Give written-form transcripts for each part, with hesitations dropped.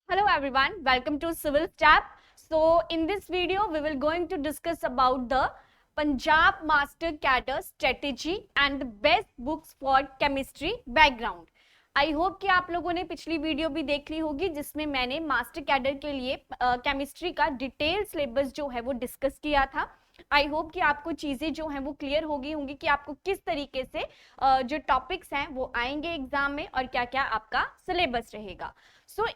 Hello everyone, welcome to Civil Stab. So in this video we will going to discuss about the Punjab Master Cadre strategy and the best books for chemistry background. I hope कि आप लोगों ने पिछली video भी देख ली होगी जिसमें मैंने मास्टर कैडर के लिए केमिस्ट्री का डिटेल सिलेबस जो है वो डिस्कस किया था। आई होप कि आपको चीजें जो हैं वो क्लियर हो गई होंगी कि आपको किस तरीके से जो टॉपिक्स हैं वो आएंगे एग्जाम में और क्या क्या आपका सिलेबस रहेगा।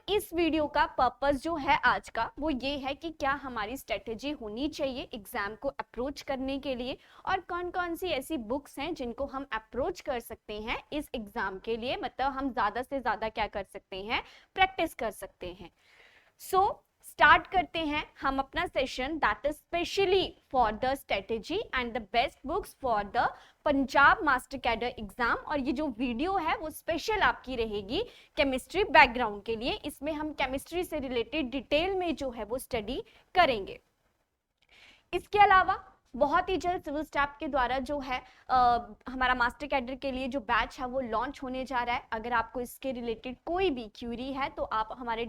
इस वीडियो का पर्पस जो है आज का वो ये है कि क्या हमारी स्ट्रेटेजी होनी चाहिए एग्जाम को अप्रोच करने के लिए और कौन कौन सी ऐसी बुक्स हैं जिनको हम अप्रोच कर सकते हैं इस एग्जाम के लिए, मतलब हम ज्यादा से ज्यादा क्या कर सकते हैं, प्रैक्टिस कर सकते हैं। स्टार्ट करते हैं हम अपना session that is specially for the strategy and the best books for the Punjab master cadre exam. और ये जो वीडियो है वो स्पेशल आपकी रहेगी केमिस्ट्री बैकग्राउंड के लिए। इसमें हम केमिस्ट्री से रिलेटेड डिटेल में जो है वो स्टडी करेंगे। इसके अलावा बहुत ही जल्द सिविल स्टाफ के द्वारा जो है हमारा मास्टर कैडर के लिए जो बैच है वो लॉन्च होने जा रहा है। अगर आपको इसके रिलेटेड कोई भी क्यूरी है तो आप हमारे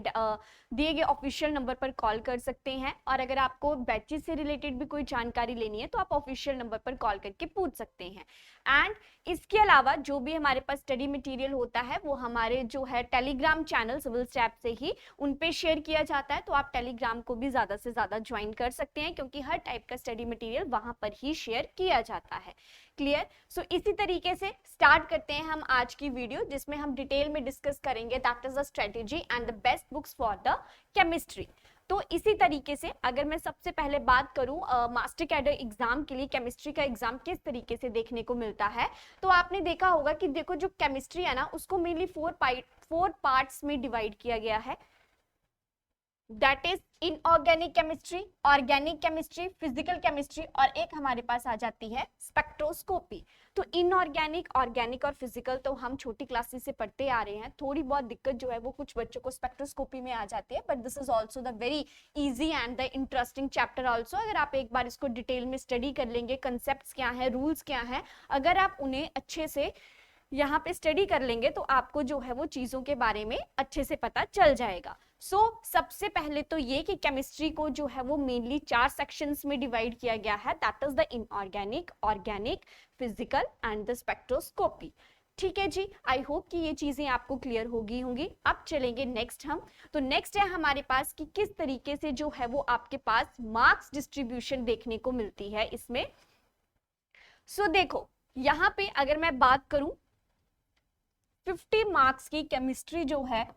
दिए गए ऑफिशियल नंबर पर कॉल कर सकते हैं, और अगर आपको बैचेस से रिलेटेड भी कोई जानकारी लेनी है तो आप ऑफिशियल नंबर पर कॉल करके पूछ सकते हैं। एंड इसके अलावा जो भी हमारे पास स्टडी मटेरियल होता है वो हमारे जो है टेलीग्राम चैनल सिविल स्टैप से ही उन पे शेयर किया जाता है, तो आप टेलीग्राम को भी ज्यादा से ज्यादा ज्वाइन कर सकते हैं क्योंकि हर टाइप का स्टडी मटेरियल वहां पर ही शेयर किया जाता है। क्लियर? इसी तरीके से स्टार्ट करते हैं हम आज की वीडियो जिसमें हम डिटेल में डिस्कस करेंगे that is the strategy and the best books for the chemistry. तो इसी तरीके से अगर मैं सबसे पहले बात करूं मास्टर कैडर एग्जाम के लिए केमिस्ट्री का एग्जाम किस तरीके से देखने को मिलता है, तो आपने देखा होगा कि देखो जो केमिस्ट्री है ना उसको मेनली फोर पार्ट्स में डिवाइड किया गया है। That is inorganic chemistry, organic chemistry, physical chemistry और एक हमारे पास आ जाती है स्पेक्ट्रोस्कोपी। तो इनऑर्गेनिक, ऑर्गेनिक और फिजिकल तो हम छोटी क्लासेस से पढ़ते आ रहे हैं। थोड़ी बहुत दिक्कत जो है वो कुछ बच्चों को स्पेक्ट्रोस्कोपी में आ जाती है, but this is also the very easy and the interesting chapter also. अगर आप एक बार इसको डिटेल में स्टडी कर लेंगे, कंसेप्ट क्या है, रूल्स क्या है, अगर आप उन्हें अच्छे से यहाँ पे स्टडी कर लेंगे तो आपको जो है वो चीजों के बारे में अच्छे से पता चल जाएगा। सबसे पहले तो ये कि केमिस्ट्री को जो है वो मेनली 4 सेक्शंस में डिवाइड किया गया है, that is the inorganic, organic, physical and the spectroscopy. ठीक है जी, आई होप कि ये चीजें आपको क्लियर होगी होंगी। अब चलेंगे नेक्स्ट हम, तो नेक्स्ट है हमारे पास कि किस तरीके से जो है वो आपके पास मार्क्स डिस्ट्रीब्यूशन देखने को मिलती है इसमें। देखो यहाँ पे अगर मैं बात करूं 50 मार्क्स की केमिस्ट्री जो है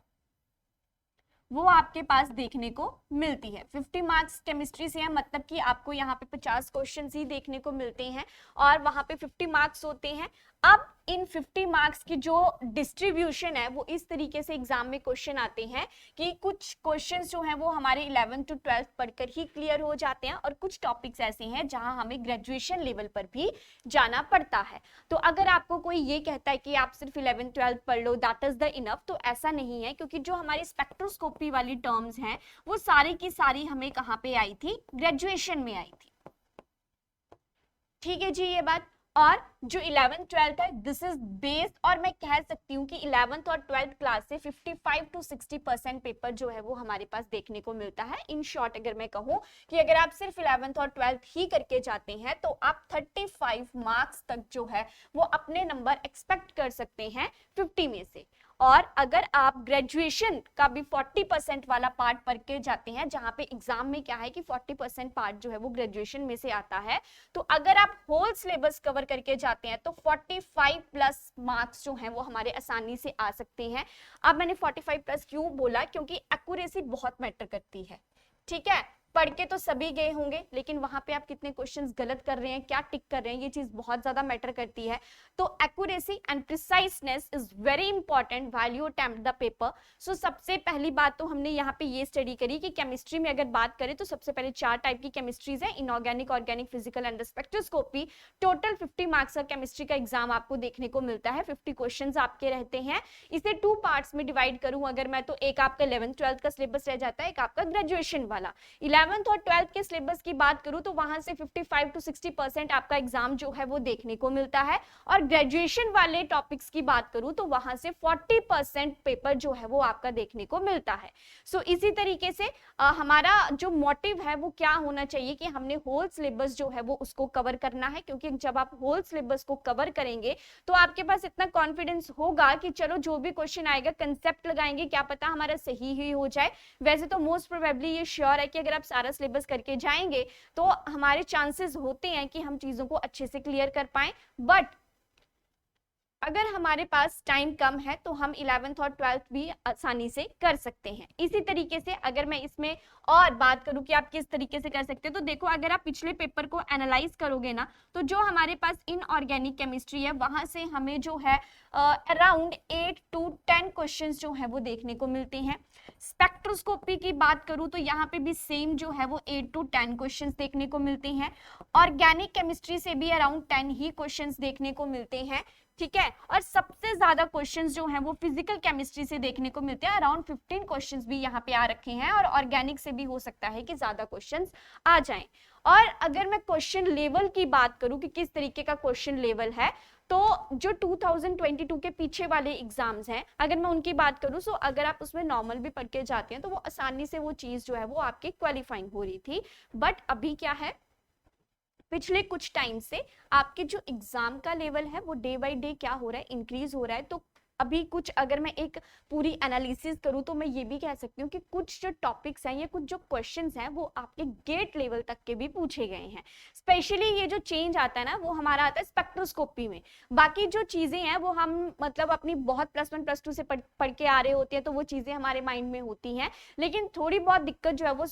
वो आपके पास देखने को मिलती है। 50 मार्क्स केमिस्ट्री से है, मतलब कि आपको यहाँ पे 50 क्वेश्चन ही देखने को मिलते हैं और वहां पे 50 मार्क्स होते हैं। अब इन 50 मार्क्स की जो डिस्ट्रीब्यूशन है वो इस तरीके से एग्जाम में क्वेश्चन आते हैं कि कुछ क्वेश्चंस जो हैं वो हमारे 11th to 12th पढ़कर ही क्लियर हो जाते हैं और कुछ टॉपिक्स ऐसे हैं जहां हमें ग्रेजुएशन लेवल पर भी जाना पड़ता है। तो अगर आपको कोई ये कहता है कि आप सिर्फ 11th 12th पढ़ लो दैट इज द इनफ, तो ऐसा नहीं है, क्योंकि जो हमारी स्पेक्ट्रोस्कोपी वाली टर्म्स हैं वो सारी की सारी हमें कहाँ पे आई थी, ग्रेजुएशन में आई थी। ठीक है जी ये बात। और जो 11th 12th है दिस इज बेस्ड, और मैं कह सकती हूँ कि 11th और 12th क्लास से 55 to 60% पेपर जो है वो हमारे पास देखने को मिलता है। इन शॉर्ट अगर मैं कहूँ कि अगर आप सिर्फ 11th और 12th ही करके जाते हैं तो आप 35 मार्क्स तक जो है वो अपने नंबर एक्सपेक्ट कर सकते हैं 50 में से। और अगर आप ग्रेजुएशन का भी 40% वाला पार्ट पढ़ के जाते हैं, जहां पे एग्जाम में क्या है कि 40% पार्ट जो है वो ग्रेजुएशन में से आता है, तो अगर आप होल सिलेबस कवर करके जाते हैं तो 45 प्लस मार्क्स जो हैं वो हमारे आसानी से आ सकते हैं। अब मैंने 45 प्लस क्यों बोला, क्योंकि एक्यूरेसी बहुत मैटर करती है। ठीक है, पढ़ के तो सभी गए होंगे लेकिन वहां पे आप कितने क्वेश्चंस गलत कर रहे हैं, क्या टिक कर रहे हैं, ये चीज बहुत ज्यादा मैटर करती है। तो accuracy and preciseness is very important while you attempt the paper. सबसे पहली बात तो हमने यहाँ पे ये स्टडी करी कि केमिस्ट्री में अगर बात करें तो सबसे पहले 4 टाइप की केमिस्ट्रीज है, inorganic, organic, physical and spectroscopy. Total 50 marks का केमिस्ट्री का एग्जाम आपको देखने को मिलता है। 50 क्वेश्चन आपके रहते हैं। इसे 2 पार्ट्स में डिवाइड करूं अगर मैं, तो एक आपका 11th 12th का सिलेबस रह जाता है, एक आपका ग्रेजुएशन वाला। 11 11th और 12th के सिलेबस की बात करूं तो वहां से 55 to 60% आपका एग्जाम जो है वो देखने को मिलता है, और ग्रेजुएशन वाले टॉपिक्स की बात करूं तो वहां से 40% पेपर जो है वो आपका देखने को मिलता है। सो इसी तरीके से हमारा जो मोटिव है वो क्या होना चाहिए कि हमने होल सिलेबस जो है वो उसको कवर करना है, क्योंकि जब आप होल सिलेबस को कवर करेंगे तो आपके पास इतना कॉन्फिडेंस होगा कि चलो जो भी क्वेश्चन आएगा कंसेप्ट लगाएंगे, क्या पता हमारा सही ही हो जाए। वैसे तो मोस्ट प्रोबेबली ये श्योर है कि अगर आप सारा सिलेबस करके जाएंगे तो हमारे चांसेस होते हैं कि हम चीजों को अच्छे से क्लियर कर पाएं, बट अगर हमारे पास टाइम कम है तो हम 11th और 12th भी आसानी से कर सकते हैं। इसी तरीके से अगर मैं इसमें और बात करूं कि आप किस तरीके से कर सकते हैं, तो देखो अगर आप पिछले पेपर को एनालाइज करोगे ना, तो जो हमारे पास इनऑर्गेनिक केमिस्ट्री है वहां से हमें जो है अराउंड 8 to 10 क्वेश्चंस जो है वो देखने को मिलते हैं। स्पेक्ट्रोस्कोपी की बात करूं तो यहाँ पे भी सेम जो है वो 8 to 10 क्वेश्चंस देखने को मिलते हैं। ऑर्गेनिक केमिस्ट्री से भी अराउंड 10 ही क्वेश्चंस देखने को मिलते हैं, ठीक है। और सबसे ज्यादा क्वेश्चंस जो हैं वो फिजिकल केमिस्ट्री से देखने को मिलते हैं, अराउंड 15 क्वेश्चंस भी यहाँ पे आ रखे हैं, और ऑर्गेनिक से भी हो सकता है कि ज्यादा क्वेश्चंस आ जाएं। और अगर मैं क्वेश्चन लेवल की बात करूं कि किस तरीके का क्वेश्चन लेवल है, तो जो 2022 के पीछे वाले एग्जाम्स हैं अगर मैं उनकी बात करूं, तो अगर आप उसमें नॉर्मल भी पढ़ के जाते हैं तो वो आसानी से वो चीज जो है वो आपकी क्वालिफाइंग हो रही थी। बट अभी क्या है, पिछले कुछ टाइम से आपके जो एग्जाम का लेवल है वो डे बाय डे क्या हो रहा है, इंक्रीज हो रहा है। तो अभी कुछ अगर मैं एक पूरी एनालिसिस करूं तो मैं ये भी कह सकती हूँ कि कुछ जो टॉपिक्स हैं या कुछ जो क्वेश्चंस हैं वो आपके गेट लेवल तक के भी पूछे गए हैं। स्पेशली ये जो चेंज आता है ना वो हमारा आता है स्पेक्ट्रोस्कोपी में। बाकी जो चीजें हैं वो हम मतलब अपनी बहुत +1 +2 से पढ़ के आ रहे होते हैं तो वो चीजें हमारे माइंड में होती हैं, लेकिन थोड़ी बहुत दिक्कत जो है वो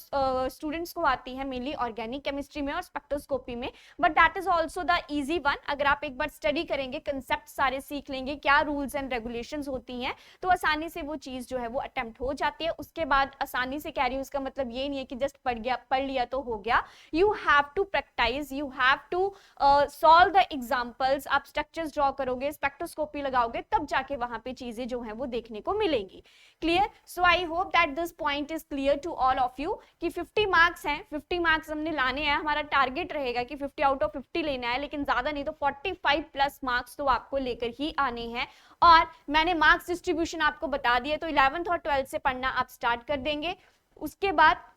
स्टूडेंट्स को आती है मेनली ऑर्गेनिक केमिस्ट्री में और स्पेक्ट्रोस्कोपी में। But that is also the easy one. अगर आप एक बार स्टडी करेंगे, कंसेप्ट सारे सीख लेंगे, क्या रूल्स एंड रेगुलेशंस होती हैं, तो आसानी से वो चीज जो है वो अटेम्प्ट हो जाती है। उसके बाद आसानी से कह रही हूं, उसका मतलब ये नहीं है कि जस्ट पढ़ लिया तो हो गया। You have to practice, you have to solve the examples. आप स्ट्रक्चर्स ड्रॉ करोगे, स्पेक्ट्रोस्कोपी लगाओगे, तब जाके वहां पे चीजें जो है वो देखने को मिलेंगी। Clear? So I hope that this point is clear to all of you कि 50 मार्क्स हैं, 50 मार्क्स हमने लाने हैं। हमारा टारगेट रहेगा कि 50 आउट ऑफ 50 लेना है, लेकिन ज्यादा नहीं तो 45+ मार्क्स तो आपको लेकर ही आने हैं। और मैंने मार्क्स डिस्ट्रीब्यूशन आपको बता दिया, तो 11th और 12th से पढ़ना आप स्टार्ट कर देंगे। उसके बाद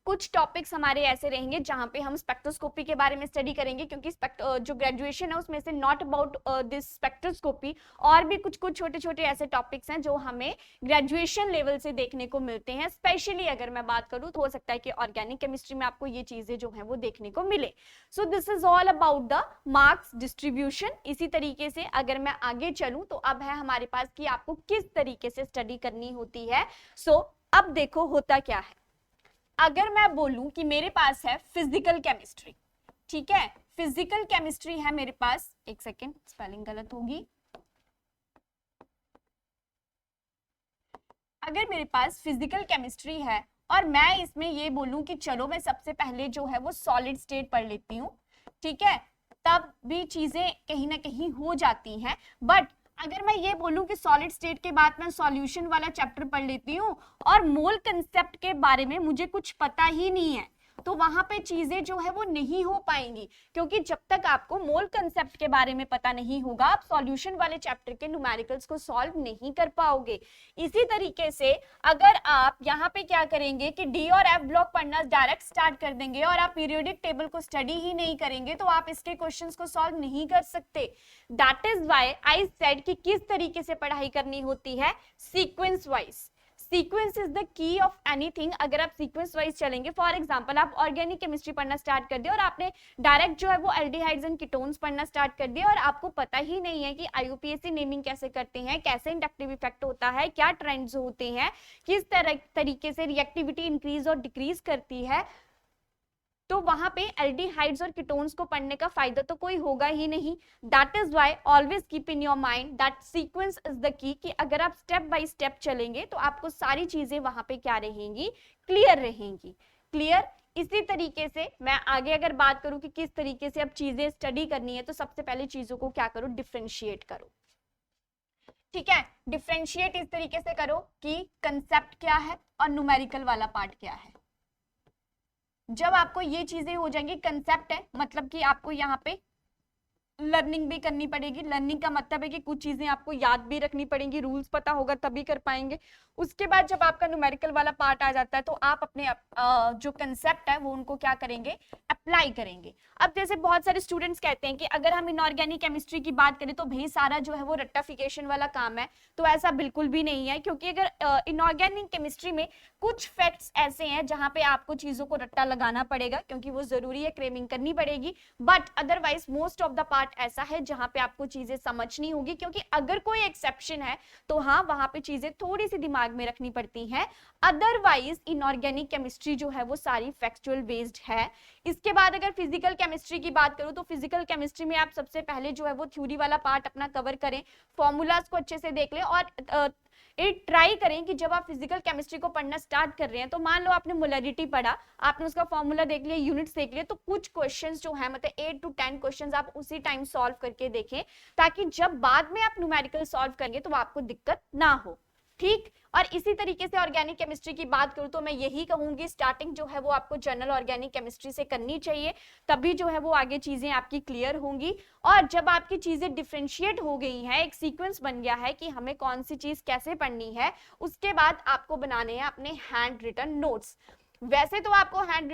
कुछ टॉपिक्स हमारे ऐसे रहेंगे जहां पे हम स्पेक्ट्रोस्कोपी के बारे में स्टडी करेंगे, क्योंकि जो ग्रेजुएशन है उसमें से नॉट अबाउट दिस स्पेक्ट्रोस्कोपी, और भी कुछ छोटे छोटे ऐसे टॉपिक्स हैं जो हमें ग्रेजुएशन लेवल से देखने को मिलते हैं। स्पेशली अगर मैं बात करूं तो हो सकता है कि ऑर्गेनिक केमिस्ट्री में आपको ये चीजें जो है वो देखने को मिले। सो this is all about the marks distribution. इसी तरीके से अगर मैं आगे चलूं तो अब है हमारे पास कि आपको किस तरीके से स्टडी करनी होती है। सो अब देखो होता क्या है, अगर मैं बोलूं कि मेरे पास है फिजिकल केमिस्ट्री, ठीक है, फिजिकल केमिस्ट्री है मेरे पास, एक सेकेंड स्पेलिंग गलत होगी। अगर मेरे पास फिजिकल केमिस्ट्री है और मैं इसमें ये बोलूं कि चलो मैं सबसे पहले जो है वो सॉलिड स्टेट पढ़ लेती हूँ, ठीक है, तब भी चीजें कहीं ना कहीं हो जाती हैं। बट अगर मैं ये बोलूं कि सॉलिड स्टेट के बाद मैं सॉल्यूशन वाला चैप्टर पढ़ लेती हूँ और मोल कंसेप्ट के बारे में मुझे कुछ पता ही नहीं है, तो वहां पे चीजें जो है वो नहीं हो पाएंगी, क्योंकि जब तक आपको मोल कंसेप्ट के बारे में पता नहीं होगा आप सॉल्यूशन वाले चैप्टर के न्यूमेरिकल्स को सॉल्व नहीं कर पाओगे। इसी तरीके से अगर आप यहाँ पे क्या करेंगे कि डी और एफ ब्लॉक पढ़ना डायरेक्ट स्टार्ट कर देंगे और आप पीरियोडिक टेबल को स्टडी ही नहीं करेंगे तो आप इसके क्वेश्चंस को सॉल्व नहीं कर सकते। That is why I said कि किस तरीके से पढ़ाई करनी होती है, sequence wise. Sequence is the key of anything. अगर आप सीक्वेंस वाइज चलेंगे, फॉर एग्जांपल आप ऑर्गेनिक केमिस्ट्री पढ़ना स्टार्ट कर दिया और आपने डायरेक्ट जो है वो एल्डिहाइड्स एंड कीटोन्स पढ़ना स्टार्ट कर दिया और आपको पता ही नहीं है कि आईयूपीएसी नेमिंग कैसे करते हैं, कैसे इंडक्टिव इफेक्ट होता है, क्या ट्रेंड्स होते हैं, किस तरीके से रिएक्टिविटी इंक्रीज और डिक्रीज करती है, तो वहां पे एल्डिहाइड्स और कीटोन्स को पढ़ने का फायदा तो कोई होगा ही नहीं। That is why always keep in your mind that sequence is the key, कि अगर आप स्टेप बाय स्टेप चलेंगे तो आपको सारी चीजें वहां पे क्या रहेंगी, क्लियर रहेंगी। क्लियर? इसी तरीके से मैं आगे अगर बात करूं कि किस तरीके से अब चीजें स्टडी करनी है, तो सबसे पहले चीजों को क्या करो, डिफरेंशिएट करो। ठीक है, डिफरेंशिएट इस तरीके से करो कि कंसेप्ट क्या है और न्यूमेरिकल वाला पार्ट क्या है। जब आपको ये चीजें हो जाएंगी, कंसेप्ट है मतलब कि आपको यहाँ पे लर्निंग भी करनी पड़ेगी। लर्निंग का मतलब है कि कुछ चीजें आपको याद भी रखनी पड़ेंगी, रूल्स पता होगा तभी कर पाएंगे। उसके बाद जब आपका न्यूमेरिकल वाला पार्ट आ जाता है तो आप अपने जो कंसेप्ट है वो उनको क्या करेंगे, अप्लाई करेंगे। अब जैसे बहुत सारे स्टूडेंट्स कहते हैं कि अगर हम इनऑर्गेनिक केमिस्ट्री की बात करें तो भाई सारा जो है वो रट्टाफिकेशन वाला काम है, तो ऐसा बिल्कुल भी नहीं है। क्योंकि अगर इनऑर्गेनिक केमिस्ट्री में कुछ फैक्ट्स ऐसे हैं जहां पे आपको चीजों को रट्टा लगाना पड़ेगा क्योंकि वो जरूरी है, क्रेमिंग करनी पड़ेगी। But otherwise most of the part ऐसा है जहां पे आपको चीजें समझनी होगी, क्योंकि अगर कोई एक्सेप्शन है तो हाँ वहां पे चीजें थोड़ी सी दिमाग में रखनी पड़ती हैं। अदरवाइज इनऑर्गेनिक केमिस्ट्री जो है वो सारी फैक्चुअल बेस्ड है। इसके बाद अगर फिजिकल केमिस्ट्री की बात करूं तो फिजिकल केमिस्ट्री में आप सबसे पहले जो है वो थ्योरी वाला पार्ट अपना कवर करें, फॉर्मूलाज को अच्छे से देख लें और ट्राई करें कि जब आप फिजिकल केमिस्ट्री को पढ़ना स्टार्ट कर रहे हैं तो मान लो आपने मोलरिटी पढ़ा, आपने उसका फॉर्मूला देख लिया, यूनिट्स देख लिए, तो कुछ क्वेश्चंस जो है मतलब 8 to 10 क्वेश्चंस आप उसी टाइम सॉल्व करके देखें, ताकि जब बाद में आप न्यूमेरिकल सॉल्व करेंगे तो आपको दिक्कत ना हो। ठीक, और इसी तरीके से ऑर्गेनिक केमिस्ट्री की बात करूं तो मैं यही कहूंगी स्टार्टिंग जो है वो आपको जनरल ऑर्गेनिक केमिस्ट्री से करनी चाहिए, तभी जो है वो आगे चीजें आपकी क्लियर होंगी। और जब आपकी चीजें डिफरेंशिएट हो गई हैं, एक सीक्वेंस बन गया है कि हमें कौन सी चीज कैसे पढ़नी है, उसके बाद आपको बनाने हैं अपने हैंड रिटन नोट्स। वैसे तो आपको हैंड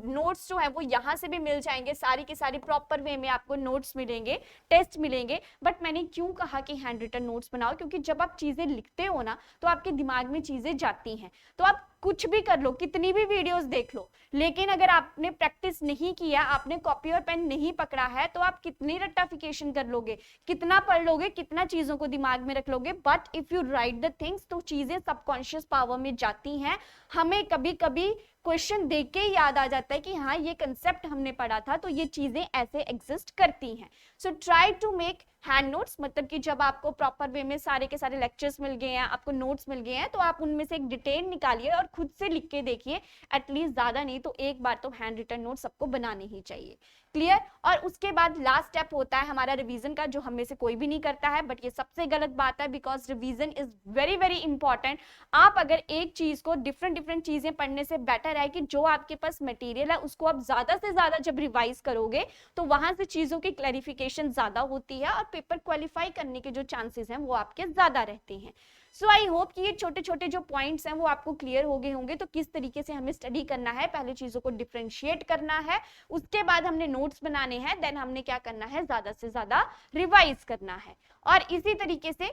नोट्स जो है वो यहाँ से भी मिल जाएंगे, सारी की सारी प्रॉपर वे में आपको नोट्स मिलेंगे, टेस्ट मिलेंगे। बट मैंने क्यों कहा कि हैंड रिटन नोट्स बनाओ, क्योंकि जब आप चीजें लिखते हो ना तो आपके दिमाग में चीजें जाती हैं। तो आप कुछ भी कर लो, कितनी भी वीडियोस देख लो, लेकिन अगर आपने प्रैक्टिस नहीं किया, आपने कॉपी और पेन नहीं पकड़ा है, तो आप कितनी रट्टाफिकेशन कर लोगे, कितना पढ़ लोगे, कितना चीजों को दिमाग में रख लोगे। But if you right the things तो चीजें सबकॉन्शियस पावर में जाती हैं। हमें कभी कभी क्वेश्चन देख के याद आ जाता है कि हाँ ये कंसेप्ट हमने पढ़ा था, तो ये चीजें ऐसे एग्जिस्ट करती हैं। So try to make hand notes, मतलब कि जब आपको प्रॉपर वे में सारे के सारे लेक्चर्स मिल गए हैं, आपको नोट्स मिल गए हैं, तो आप उनमें से एक डिटेल निकालिए और खुद से लिख के देखिए। एटलीस्ट ज्यादा नहीं तो एक बार तो हैंड रिटन नोट सबको बनाने ही चाहिए। क्लियर। और उसके बाद लास्ट स्टेप होता है हमारा रिवीजन का, जो हम में से कोई भी नहीं करता है, बट ये सबसे गलत बात है, because revision is very very important. आप अगर एक चीज को डिफरेंट चीजें पढ़ने से बेटर है कि जो आपके पास मटेरियल है उसको आप ज्यादा से ज्यादा जब रिवाइज करोगे तो वहां से चीजों की क्लैरिफिकेशन ज्यादा होती है और पेपर क्वालिफाई करने के जो चांसेस हैं वो आपके ज्यादा रहते हैं। सो आई होप कि ये छोटे छोटे जो पॉइंट्स हैं वो आपको क्लियर हो गए होंगे। तो किस तरीके से हमें स्टडी करना है, पहले चीजों को डिफरेंशिएट करना है, उसके बाद हमने नोट्स बनाने हैं, देन हमने क्या करना है, ज्यादा से ज्यादा रिवाइज करना है। और इसी तरीके से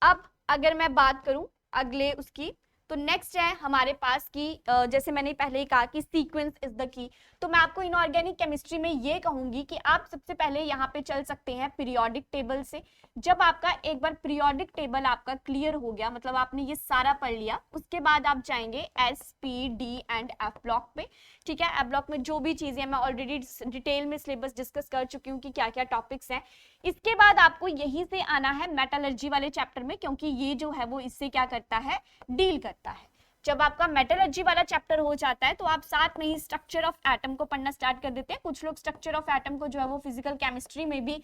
अब अगर मैं बात करूं अगले उसकी, तो नेक्स्ट है हमारे पास की जैसे मैंने पहले ही कहा कि सीक्वेंस इज द की। तो मैं आपको इनऑर्गेनिक केमिस्ट्री में ये कहूंगी कि आप सबसे पहले यहाँ पे चल सकते हैं पीरियोडिक टेबल से। जब आपका एक बार पीरियोडिक टेबल आपका क्लियर हो गया, मतलब आपने ये सारा पढ़ लिया, उसके बाद आप जाएंगे S P D and F block पे। ठीक है, एफ ब्लॉक में जो भी चीजें मैं ऑलरेडी डिटेल में सिलेबस डिस्कस कर चुकी हूँ कि क्या क्या टॉपिक्स हैं। इसके बाद आपको यहीं से आना है मेटलर्जी वाले चैप्टर में, क्योंकि ये जो है वो इससे क्या करता है, डील करता है। जब आपका मेटलर्जी वाला चैप्टर हो जाता है तो आप साथ में ही स्ट्रक्चर ऑफ एटम को पढ़ना स्टार्ट कर देते हैं। कुछ लोग स्ट्रक्चर ऑफ एटम को जो है वो फिजिकल केमिस्ट्री में भी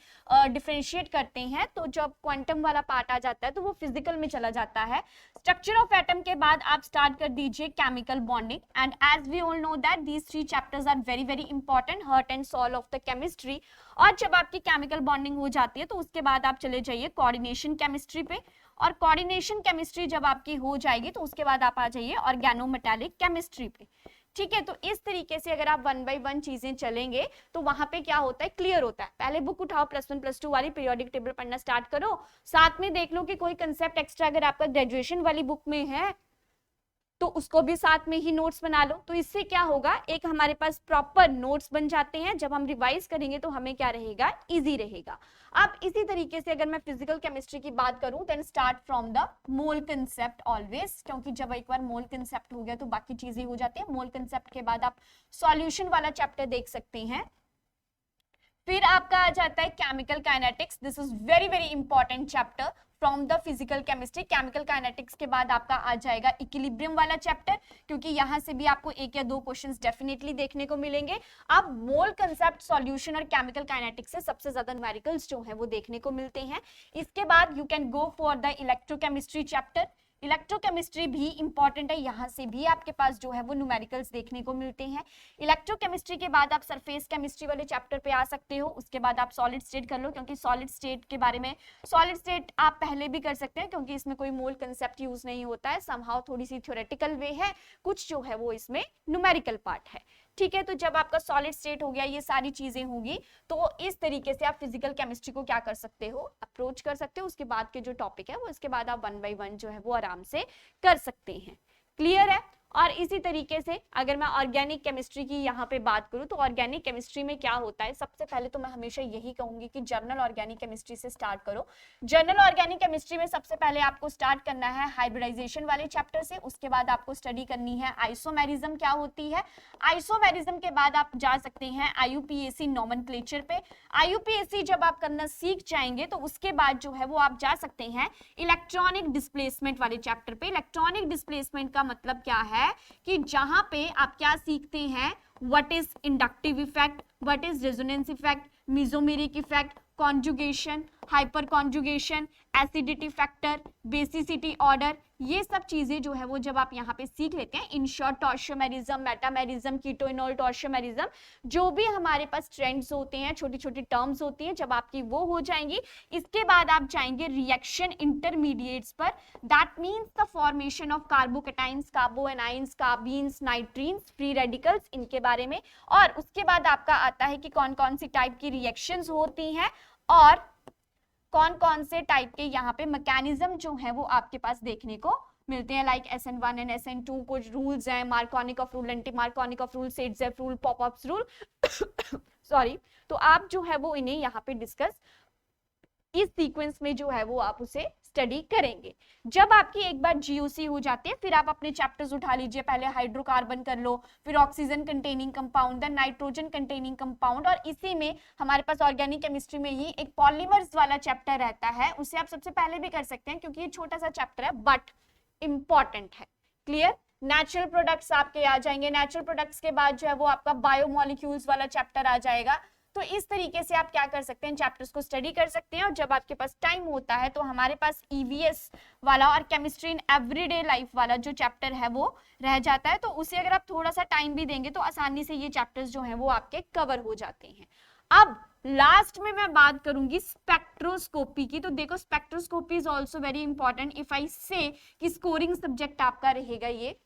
डिफरेंशिएट करते हैं, तो जब क्वांटम वाला पार्ट आ जाता है तो वो फिजिकल में चला जाता है। स्ट्रक्चर ऑफ एटम के बाद आप स्टार्ट कर दीजिए chemical bonding, and as we all know that these 3 chapters are very very important, heart and soul of the chemistry. और जब आपकी केमिकल बॉन्डिंग हो जाती है तो उसके बाद आप चले जाइए कोऑर्डिनेशन केमिस्ट्री पे, और कोऑर्डिनेशन केमिस्ट्री जब आपकी हो जाएगी तो उसके बाद आप आ जाइए ऑर्गेनोमेटालिक केमिस्ट्री पे। ठीक है, तो इस तरीके से अगर आप 1 by 1 चीजें चलेंगे तो वहां पे क्या होता है, क्लियर होता है। पहले बुक उठाओ, +1 +2 वाली पीरियोडिक टेबल पढ़ना स्टार्ट करो, साथ में देख लो कि कोई कंसेप्ट एक्स्ट्रा अगर आपका ग्रेजुएशन वाली बुक में है तो उसको भी साथ में ही नोट्स बना लो। तो इससे क्या होगा, एक हमारे पास प्रॉपर नोट्स बन जाते हैं, जब हम रिवाइज करेंगे तो हमें क्या रहेगा, इजी रहेगा। अब इसी तरीके से अगर मैं फिजिकल केमिस्ट्री की बात करूं, then start from the mole concept always, क्योंकि जब एक बार मोल कंसेप्ट हो गया तो बाकी चीजें हो जाती है। मोल कंसेप्ट के बाद आप सॉल्यूशन वाला चैप्टर देख सकते हैं। फिर आपका आ जाता है chemical kinetics, this is very very important chapter from the physical chemistry. Chemical kinetics के बाद आपका आ जाएगा इक्विलिब्रियम वाला चैप्टर, क्योंकि यहाँ से भी आपको 1 या 2 क्वेश्चंस डेफिनेटली देखने को मिलेंगे। अब मोल कंसेप्ट, सॉल्यूशन और केमिकल काइनेटिक्स से सबसे ज्यादा न्यूमेरिकल्स जो है वो देखने को मिलते हैं। इसके बाद you can go for the electrochemistry chapter. Electrochemistry भी इंपॉर्टेंट है, यहाँ से भी आपके पास जो है वो न्यूमेरिकल्स देखने को मिलते हैं। इलेक्ट्रोकेमिस्ट्री के बाद आप सरफेस केमिस्ट्री वाले चैप्टर पे आ सकते हो, उसके बाद आप सॉलिड स्टेट कर लो, क्योंकि सॉलिड स्टेट के बारे में, सॉलिड स्टेट आप पहले भी कर सकते हैं क्योंकि इसमें कोई मोल कंसेप्ट यूज नहीं होता है, समहाउ थोड़ी सी थ्योरेटिकल वे है, कुछ जो है वो इसमें न्यूमेरिकल पार्ट है। ठीक है, तो जब आपका सॉलिड स्टेट हो गया, ये सारी चीजें होंगी, तो इस तरीके से आप फिजिकल केमिस्ट्री को क्या कर सकते हो, अप्रोच कर सकते हो। उसके बाद के जो टॉपिक है वो इसके बाद आप 1 बाय 1 जो है वो आराम से कर सकते हैं। क्लियर है। और इसी तरीके से अगर मैं ऑर्गेनिक केमिस्ट्री की यहाँ पे बात करूँ तो ऑर्गेनिक केमिस्ट्री में क्या होता है, सबसे पहले तो मैं हमेशा यही कहूंगी कि जर्नल ऑर्गेनिक केमिस्ट्री से स्टार्ट करो। जर्नल ऑर्गेनिक केमिस्ट्री में सबसे पहले आपको स्टार्ट करना है हाइब्रिडाइजेशन वाले चैप्टर से, उसके बाद आपको स्टडी करनी है आइसोमेरिज्म क्या होती है। आइसोमेरिज्म के बाद आप जा सकते हैं IUPAC नोमेनक्लेचर पे। IUPAC जब आप करना सीख जाएंगे तो उसके बाद जो है वो आप जा सकते हैं इलेक्ट्रॉनिक डिस्प्लेसमेंट वाले चैप्टर पे। इलेक्ट्रॉनिक डिस्प्लेसमेंट का मतलब क्या है कि जहां पे आप क्या सीखते हैं, what is inductive effect, what is resonance effect, mesomeric effect, conjugation, hyper conjugation, acidity factor, basicity order, ये सब चीजें जो है वो जब आप यहाँ पे सीख लेते हैं, इन शॉर्ट टॉर्शियोमेरिज्म, मेटामेरिज्म, कीटोइनोल टॉर्शियोमेरिज्म, जो भी हमारे पास ट्रेंड्स होते हैं, छोटी छोटी टर्म्स होती हैं, जब आपकी वो हो जाएंगी, इसके बाद आप जाएंगे रिएक्शन इंटरमीडिएट्स पर। That means the formation of carbocations, carbanions, carbenes, nitrenes, free radicals, इनके बारे में। और उसके बाद आपका आता है कि कौन कौन सी टाइप की रिएक्शंस होती हैं और कौन कौन से टाइप के यहाँ पे मैकेनिज्म जो है वो आपके पास देखने को मिलते हैं, लाइक SN1 एंड SN2, कुछ रूल्स हैं, Markovnikov rule, anti Markovnikov rule, सेटजेफ rule, popups rule sorry. तो आप जो है वो इन्हें यहाँ पे डिस्कस इस सीक्वेंस में जो है वो आप उसे स्टडी करेंगे। जब आपकी एक बार GOC हो जाती है, फिर आप अपने चैप्टर्स उठा लीजिए, पहले हाइड्रोकार्बन कर लो, फिर oxygen containing compound, then nitrogen containing compound, और इसी में हमारे पास ऑर्गेनिक केमिस्ट्री में ही एक पॉलीमर्स वाला चैप्टर रहता है, उसे आप सबसे पहले भी कर सकते हैं क्योंकि ये छोटा सा चैप्टर है बट इंपॉर्टेंट है। क्लियर। नेचुरल प्रोडक्ट्स आपके आ जाएंगे, नेचुरल प्रोडक्ट्स के बाद जो है वो आपका बायोमोलिक्यूल्स वाला चैप्टर आ जाएगा। तो इस तरीके से आप क्या कर सकते हैं, चैप्टर्स को स्टडी कर सकते हैं। और जब आपके पास टाइम होता है तो हमारे पास EVS वाला और केमिस्ट्री इन एवरीडे लाइफ वाला जो चैप्टर है वो रह जाता है, तो उसे अगर आप थोड़ा सा टाइम भी देंगे तो आसानी से ये चैप्टर्स जो हैं वो आपके कवर हो जाते हैं। अब लास्ट में मैं बात करूंगी स्पेक्ट्रोस्कोपी की। तो देखो, spectroscopy is also very important. If I से कि स्कोरिंग सब्जेक्ट आपका रहेगा ये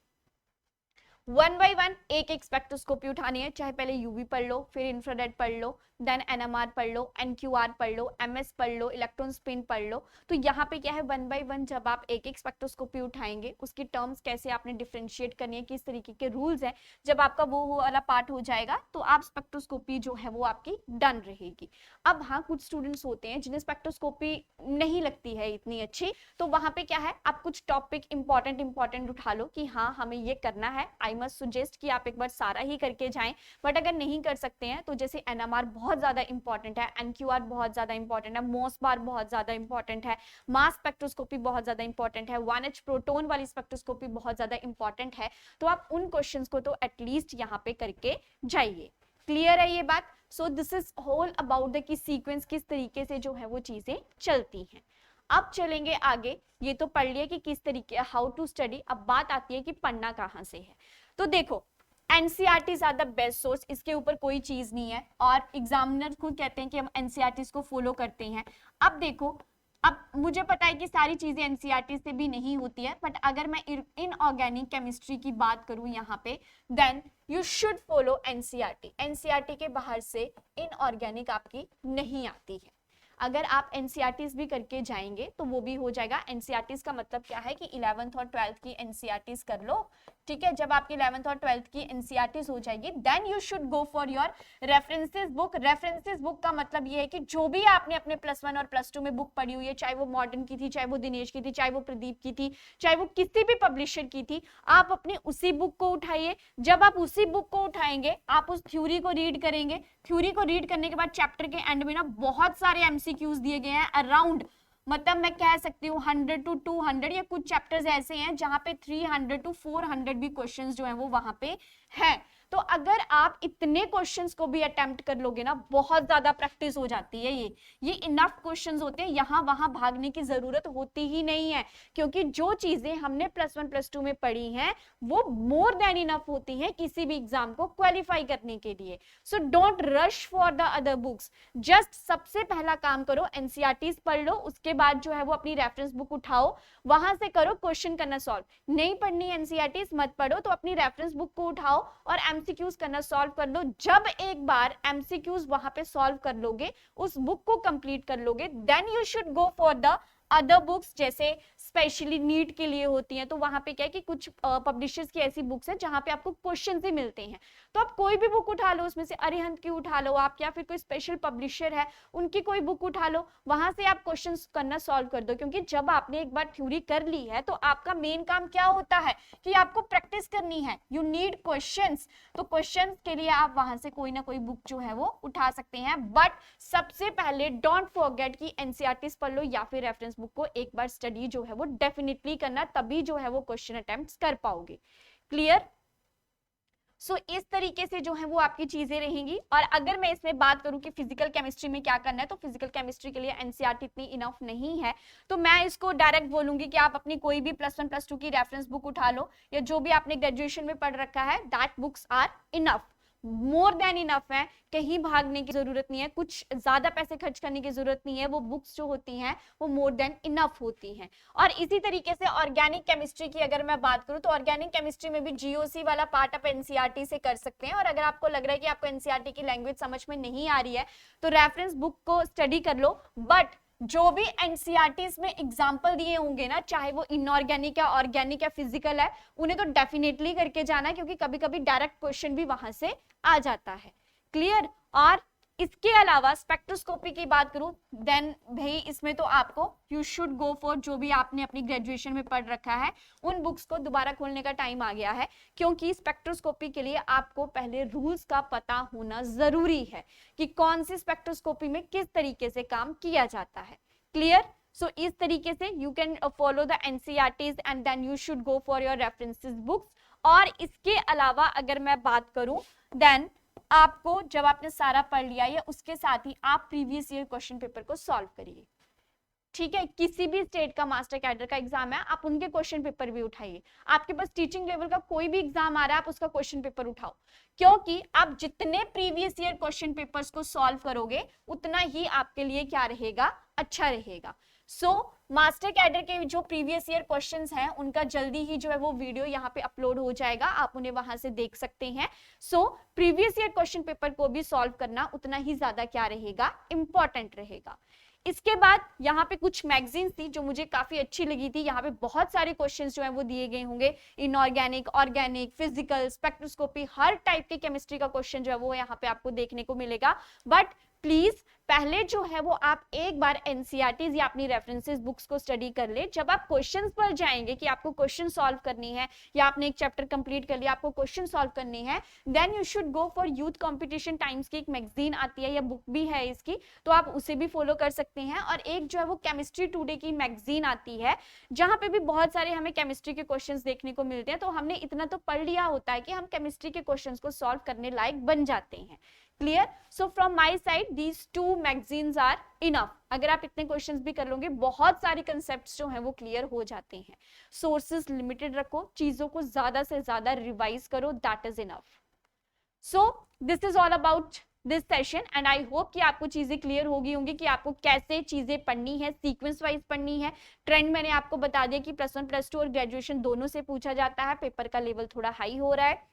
1 बाय 1 एक एक स्पेक्ट्रोस्कोपी उठानी है, चाहे पहले UV पढ़ लो, फिर इंफ्रारेड पढ़ लो, देन NMR पढ़ लो, NQR पढ़ लो, MS पढ़ लो, इलेक्ट्रॉन स्पिन पढ़ लो। तो यहाँ पे क्या है, 1 बाय 1 जब आप एक एक स्पेक्ट्रोस्कोपी उठाएंगे, उसकी टर्म्स कैसे आपने डिफरेंशिएट करनी है, किस तरीके के रूल्स हैं, जब आपका वो वाला पार्ट हो जाएगा तो आप स्पेक्ट्रोस्कोपी जो है वो आपकी डन रहेगी। अब हाँ, कुछ स्टूडेंट्स होते हैं जिन्हें स्पेक्ट्रोस्कोपी नहीं लगती है इतनी अच्छी, तो वहां पे क्या है, आप कुछ टॉपिक इंपॉर्टेंट उठा लो कि हाँ हमें ये करना है। आई मस्ट सुजेस्ट कि आप एक बार सारा ही करके जाएं, बट अगर नहीं कर सकते हैं तो जैसे NMR बहुत ज्यादा इंपॉर्टेंट है, NQR बहुत ज्यादा इंपॉर्टेंट है, मोस बार बहुत ज्यादा इंपॉर्टेंट है, मास स्पेक्ट्रोस्कोपी बहुत ज्यादा इंपॉर्टेंट है, 1H प्रोटोन वाली स्पेक्ट्रोस्कोपी बहुत ज्यादा इंपॉर्टेंट है। तो आप उन क्वेश्चंस को तो एटलीस्ट यहाँ पे करके जाइए। क्लियर है ये बात। So this is whole about the key sequence किस तरीके से जो है वो चीजें चलती हैं। अब चलेंगे आगे। ये तो पढ़ लिया कि किस तरीके हाउ टू स्टडी। अब बात आती है कि पढ़ना कहाँ से है। तो देखो, NCERTs are the best source, इसके ऊपर कोई चीज नहीं है, और एग्जामिनर खुद कहते हैं कि हम NCERTs को फॉलो करते हैं। अब देखो, अब मुझे पता है कि सारी चीजें NCERT से भी नहीं होती है, बट अगर मैं इनऑर्गेनिक केमिस्ट्री की बात करूं यहाँ पे, then you should follow NCERT। NCERT के बाहर से इनऑर्गेनिक आपकी नहीं आती है। अगर आप एनसीईआरटीज भी करके जाएंगे तो वो भी हो जाएगा। एनसीईआरटीज का मतलब क्या है कि 11th और 12th की एनसीईआरटीज कर लो, ठीक है। जब आपकी 11th और 12th की एनसीईआरटीज हो जाएगी then you should go for your references book. References book का मतलब ये है कि जो भी आपने अपने +1 और +2 में बुक पढ़ी हुई है, चाहे वो मॉडर्न की थी, चाहे वो दिनेश की थी, चाहे वो प्रदीप की थी, चाहे वो किसी भी पब्लिशर की थी, आप अपनी उसी बुक को उठाइए। जब आप उसी बुक को उठाएंगे आप उस थ्योरी को रीड करेंगे। थ्योरी को रीड करने के बाद चैप्टर के एंड में ना बहुत सारे एमसीक्यूज दिए गए हैं अराउंड, मतलब मैं कह सकती हूँ 100 to 200, या कुछ चैप्टर्स ऐसे हैं जहां पे 300 to 400 भी क्वेश्चंस जो है वो वहां पे है। तो अगर आप इतने क्वेश्चंस को भी अटेम्प्ट कर लोगे ना, बहुत ज्यादा प्रैक्टिस हो जाती है। ये इनफ क्वेश्चंस होते हैं, यहाँ वहां भागने की जरूरत होती ही नहीं है, क्योंकि जो चीजें हमने +1 +2 में पढ़ी हैं वो मोर देन इनफ होती हैं किसी भी एग्जाम को क्वालिफाई करने के लिए। So don't rush for the other books. Just सबसे पहला काम करो, एनसीईआरटीज पढ़ लो, उसके बाद जो है वो अपनी रेफरेंस बुक उठाओ, वहां से करो क्वेश्चन करना सॉल्व। नहीं पढ़नी एनसीईआरटीज मत पढ़ो तो अपनी रेफरेंस बुक को उठाओ और एमसीक्यूज करना सॉल्व कर लो। जब एक बार एमसीक्यूज वहां पे सॉल्व कर लोगे, उस बुक को कंप्लीट कर लोगे, then you should go for the other books, जैसे स्पेशली नीट के लिए होती हैं। तो वहां पे क्या है कि कुछ पब्लिशर्स की ऐसी बुक्स हैं जहां पे आपको क्वेश्चन ही मिलते हैं, तो आप कोई भी बुक उठा लो, उसमें से अरिहंत की उठा लो आप, या फिर कोई स्पेशल पब्लिशर है उनकी कोई बुक उठा लो, वहां से आप क्वेश्चन करना सॉल्व कर दो। क्योंकि जब आपने एक बार थ्योरी कर ली है तो आपका मेन काम क्या होता है कि आपको प्रैक्टिस करनी है। यू नीड क्वेश्चंस, तो क्वेश्चंस के लिए आप वहां से कोई ना कोई बुक जो है वो उठा सकते हैं। बट सबसे पहले डोंट फॉरगेट कि एनसीईआरटीज पढ़ लो या फिर रेफरेंस बुक को एक बार स्टडी जो है वो डेफिनेटली करना, तभी जो है वो क्वेश्चन अटेम्प्ट्स कर पाओगे। क्लियर? सो इस तरीके से जो है वो आपकी चीजें रहेंगी। और अगर मैं इसमें बात करूं कि फिजिकल केमिस्ट्री में क्या करना है, तो फिजिकल केमिस्ट्री के लिए एनसीईआरटी इतनी इनफ नहीं है, तो मैं इसको डायरेक्ट बोलूंगी कि आप अपनी कोई भी +1 +2 की रेफरेंस बुक उठा लो, या जो भी आपने ग्रेजुएशन में पढ़ रखा है, that books are enough, more than enough है। कहीं भागने की जरूरत नहीं है, कुछ ज्यादा पैसे खर्च करने की जरूरत नहीं है, वो बुक्स जो होती हैं वो मोर देन इनफ होती हैं। और इसी तरीके से ऑर्गेनिक केमिस्ट्री की अगर मैं बात करूं, तो ऑर्गेनिक केमिस्ट्री में भी जीओसी वाला पार्ट आप एनसीईआरटी से कर सकते हैं। और अगर आपको लग रहा है कि आपको एनसीईआरटी की लैंग्वेज समझ में नहीं आ रही है, तो रेफरेंस बुक को स्टडी कर लो। बट जो भी एनसीईआरटीज में एग्जाम्पल दिए होंगे ना, चाहे वो इनऑर्गेनिक या ऑर्गेनिक या फिजिकल है, उन्हें तो डेफिनेटली करके जाना है, क्योंकि कभी कभी डायरेक्ट क्वेश्चन भी वहां से आ जाता है। क्लियर? और इसके अलावा स्पेक्ट्रोस्कोपी की बात करूं, देन भाई इसमें तो आपको यू शुड गो फॉर जो भी आपने अपनी ग्रेजुएशन में पढ़ रखा है, उन बुक्स को दोबारा खोलने का टाइम आ गया है। क्योंकि स्पेक्ट्रोस्कोपी के लिए आपको पहले रूल्स का पता होना जरूरी है कि कौन सी स्पेक्ट्रोस्कोपी में किस तरीके से काम किया जाता है। क्लियर? सो इस तरीके से you can follow the NCERTs and then you should go for your references books. और इसके अलावा अगर मैं बात करूं, देन आपको जब आपने सारा पढ़ लिया है, उसके साथ ही आप प्रीवियस ईयर क्वेश्चन पेपर को सॉल्व करिए। ठीक है, किसी भी स्टेट का मास्टर कैडर का एग्जाम है, आप उनके क्वेश्चन पेपर भी उठाइए। आपके पास टीचिंग लेवल का कोई भी एग्जाम आ रहा है, आप उसका क्वेश्चन पेपर उठाओ, क्योंकि आप जितने प्रीवियस ईयर क्वेश्चन पेपर्स को सॉल्व करोगे उतना ही आपके लिए क्या रहेगा, अच्छा रहेगा। सो मास्टर कैडर के जो प्रीवियस ईयर क्वेश्चंस हैं उनका जल्दी ही जो है वो वीडियो यहाँ पे अपलोड हो जाएगा, आप उन्हें वहां से देख सकते हैं। So previous year question paper को भी सॉल्व करना उतना ही ज्यादा क्या रहेगा, इंपॉर्टेंट रहेगा। इसके बाद यहाँ पे कुछ मैगजीन्स थी जो मुझे काफी अच्छी लगी थी। यहाँ पे बहुत सारे क्वेश्चंस जो हैं वो दिए गए होंगे, इनऑर्गेनिक, ऑर्गेनिक, फिजिकल, स्पेक्ट्रोस्कोपी, हर टाइप के केमिस्ट्री का क्वेश्चन जो है वो यहाँ पे आपको देखने को मिलेगा। बट प्लीज पहले जो है वो आप एक बार एनसीईआरटीज या अपनी रेफरेंसेस बुक्स को स्टडी कर ले। जब आप क्वेश्चंस पर जाएंगे कि आपको क्वेश्चन सॉल्व करनी है, या आपने एक चैप्टर कंप्लीट कर लिया, आपको क्वेश्चन सॉल्व करनी है, then you should go for youth competition times की एक मैगजीन आती है या बुक भी है इसकी, तो आप उसे भी फॉलो कर सकते हैं। और एक जो है वो केमिस्ट्री टुडे की मैगजीन आती है, जहां पे भी बहुत सारे हमें केमिस्ट्री के क्वेश्चंस देखने को मिलते हैं। तो हमने इतना तो पढ़ लिया होता है कि हम केमिस्ट्री के क्वेश्चंस को सॉल्व करने लायक बन जाते हैं। Clear? So from my side these two magazines are enough. अगर आप इतने क्वेश्चंस भी कर लोगे, बहुत सारे कंसेप्ट्स जो हैं वो क्लियर हो जाते हैं। सोर्सेस लिमिटेड रखो, चीजों को ज्यादा से ज्यादा रिवाइज करो, that is enough. So this is all about this session and I hope कि आपको चीजें क्लियर होगी होंगी कि आपको कैसे चीजें पढ़नी है, सीक्वेंस वाइज पढ़नी है। ट्रेंड मैंने आपको बता दिया कि +1 +2 और ग्रेजुएशन दोनों से पूछा जाता है, पेपर का लेवल थोड़ा हाई हो रहा है।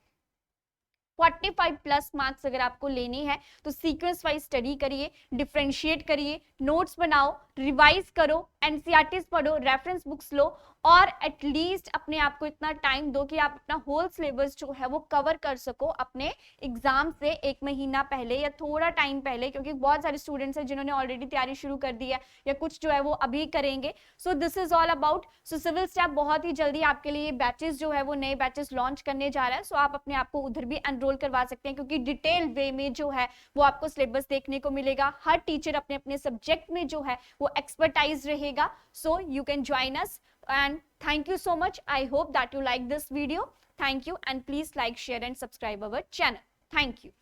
45 प्लस मार्क्स अगर आपको लेने हैं तो सीक्वेंस वाइज स्टडी करिए, डिफरेंशिएट करिए, नोट्स बनाओ, रिवाइज करो, एनसीईआरटीज पढ़ो, रेफरेंस बुक्स लो और एटलीस्ट अपने आप को इतना टाइम दो कि आप अपना होल सिलेबस जो है वो कवर कर सको अपने एग्जाम से 1 महीना पहले या थोड़ा टाइम पहले, क्योंकि बहुत सारे स्टूडेंट्स हैं जिन्होंने ऑलरेडी तैयारी शुरू कर दी है या कुछ जो है वो अभी करेंगे. So this is all about. So civil staff बहुत ही जल्दी आपके लिए बैचेस जो है वो नए बैचेस लॉन्च करने जा रहा है. सो आप अपने आप को उधर भी एनरोल करवा सकते हैं क्योंकि डिटेल वे में जो है वो आपको सिलेबस देखने को मिलेगा. हर टीचर अपने अपने सब्जेक्ट में जो है वो एक्सपर्टाइज रहेगा. So you can join us and thank you so much. I hope that you like this video. Thank you and please like, share and subscribe our channel. Thank you.